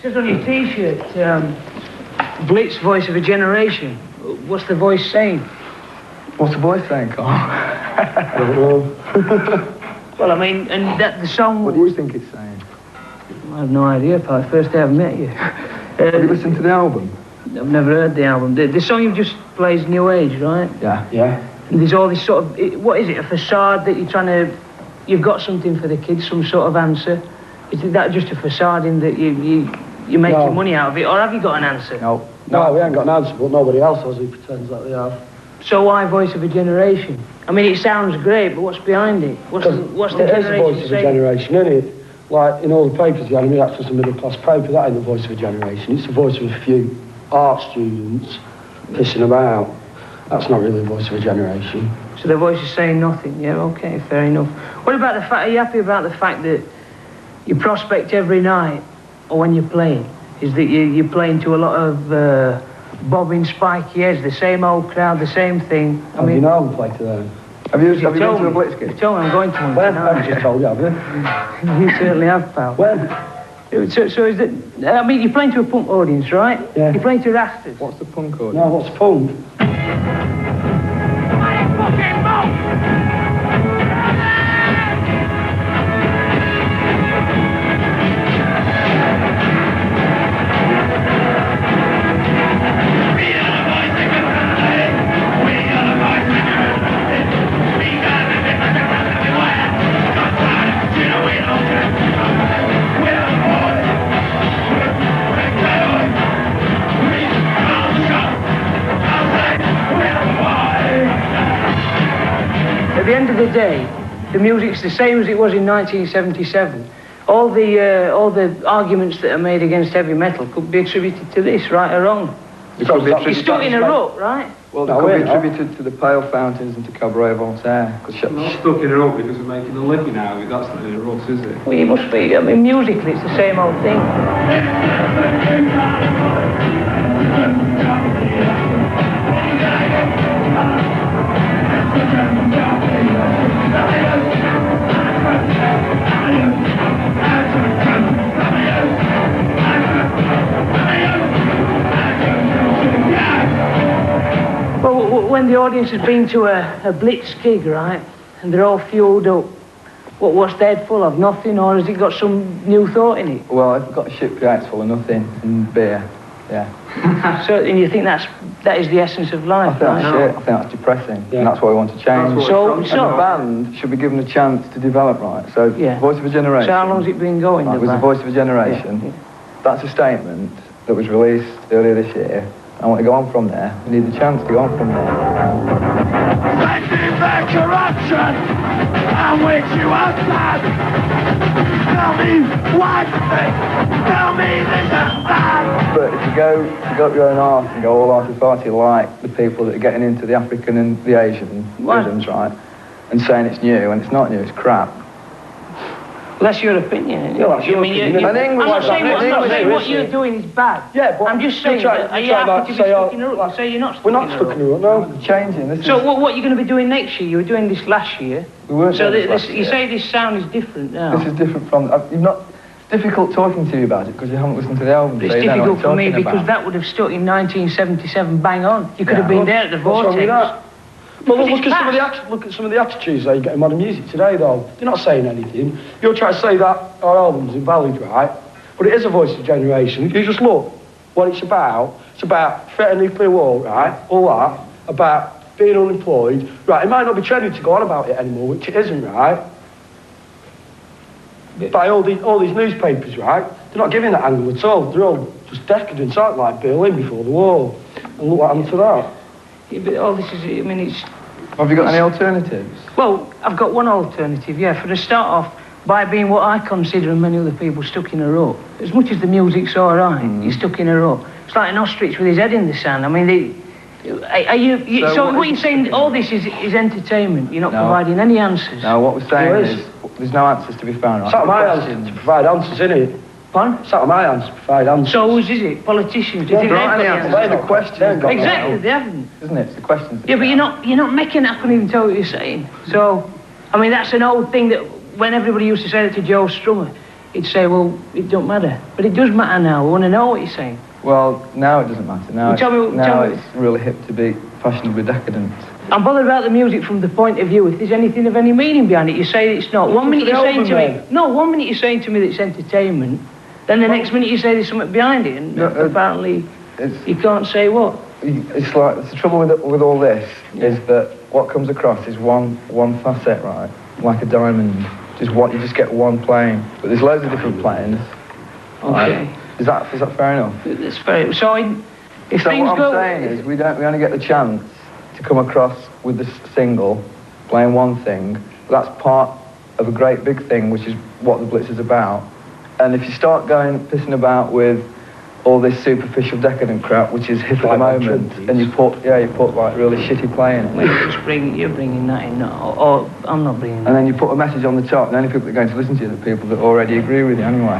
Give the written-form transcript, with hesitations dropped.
says on your T-shirt, Blitz, voice of a generation. What's the voice saying? What's the voice saying, Carl? I don't know. Well, I mean, and the song... What do you think it's saying? I have no idea, pal. First day I've met you. Have you listened to the album? I've never heard the album. The song you've just played is New Age, right? Yeah. Yeah. And there's all this sort of... What is it, a facade that you're trying to... You've got something for the kids, some sort of answer. Is that just a facade in that you're making money out of it, or have you got an answer? No, we ain't got an answer, but nobody else has who pretends that they have. So why voice of a generation? I mean, it sounds great, but what's behind it? What's the it is the voice of a generation, isn't it? Like, in all the papers you had, I mean, that's just a middle-class paper, that ain't the voice of a generation. It's the voice of a few art students pissing about. That's not really the voice of a generation. So the voice is saying nothing, yeah, okay, fair enough. What about the fact, are you happy about the fact that you prospect every night, or when you're playing, is that you're playing to a lot of bobbing, spiky heads, the same old crowd, the same thing? I mean, you know we play to them. Have you been to a Blitz gig? You told me I'm going to one. When? I've just told you, have you? You certainly have, pal. When? So is that... I mean, you're playing to a punk audience, right? Yeah. You're playing to Rastas. What's the punk audience? No, what's punk? At the end of the day, the music's the same as it was in 1977. All the arguments that are made against heavy metal could be attributed to this, right or wrong. You're stuck in a rut, right? Well, it could be attributed to the Pale Fountains and to Cabaret Voltaire. I'm not stuck in a rut because we're making a living out of it. That's not in a rut, is it? Well, you must be. I mean, musically, it's the same old thing. Well, when the audience has been to a Blitz gig, right, and they're all fueled up, what's their head full of? Nothing, or has it got some new thought in it? Well, I've got a shipwright full of nothing and beer, yeah. So, and you think that is the essence of life? I think that's shit. I think that's depressing, and that's what we want to change. So the band should be given a chance to develop, right? So, Voice of a Generation. So how long's it been going? Right, it was the Voice of a Generation. Yeah. That's a statement that was released earlier this year. I want to go on from there. We need the chance to go on from there. Sending back corruption and which you are sad. Tell me what tell me this is bad. But if you go up your own arse and go all arty-farty like the people that are getting into the African and the Asian rhythms, right, and saying it's new, and it's not new, it's crap. Well, that's your opinion. Yeah, that's your opinion. I'm not saying what you're doing is bad. Yeah, but I'm just saying, are you happy to be stuck in a rut? So you're not stuck in a rut. We're not stuck in a rut, no. It's changing. So what are you going to be doing next year? You were doing this last year. We weren't doing this last year. You say this sound is different now. This is different from... You've not... difficult talking to you about it because you haven't listened to the album. It's difficult for me because that would have stuck in 1977 bang on. You could have been there at the Vortex. Well, look at some of the attitudes they get in modern music today, though. They're not saying anything. You're trying to say that our album's invalid, right? But it is a voice of generation. You just look what it's about. It's about threat of nuclear war, right? All that. About being unemployed. Right, it might not be trendy to go on about it anymore, which it isn't, right? By all these newspapers, right? They're not giving that angle at all. They're all just decadent, aren't they, like Berlin before the war. And look what happened to that. Yeah, but all this is, I mean, it's... Have you got any alternatives? Well, I've got one alternative, yeah. For to start off, by being what I consider and many other people stuck in a rut. As much as the music's all right, you're stuck in a rut. It's like an ostrich with his head in the sand. I mean, so what you're saying, all this is entertainment. You're not providing any answers. No, what we're saying is there's no answers to be found. It's not my answer to provide answers, isn't it? Pardon? It's not my answer to provide answers. So whose is it? Politicians? Yeah, they're the questions. Exactly, they haven't. Isn't it? It's the questions. Yeah, but you're not making that. I couldn't even tell what you're saying. So, I mean, that's an old thing that when everybody used to say that to Joe Strummer, he'd say, well, it don't matter. But it does matter now. I want to know what you're saying. Well, now it doesn't matter. Now, Well, it's really hip to be fashionably decadent. I'm bothered about the music from the point of view, if there's anything of any meaning behind it. You say it's not. One minute you're saying to me... No, 1 minute you're saying to me that it's entertainment, then the next minute you say there's something behind it, and apparently you can't say what. It's like, the trouble with all this is that what comes across is one facet, right? Like a diamond. You just get one plane. But there's loads of different planes. Okay. Right? Is that fair enough? That's fair. So if So things what I'm saying is we only get the chance to come across with this single, playing one thing. That's part of a great big thing, which is what the Blitz is about. And if you start pissing about with all this superficial decadent crap, which is hip at the moment, and you put like really shitty playing in it. You're bringing that in, or I'm not bringing that. And then you put a message on the top, and the only people that are going to listen to you are the people that already agree with you anyway.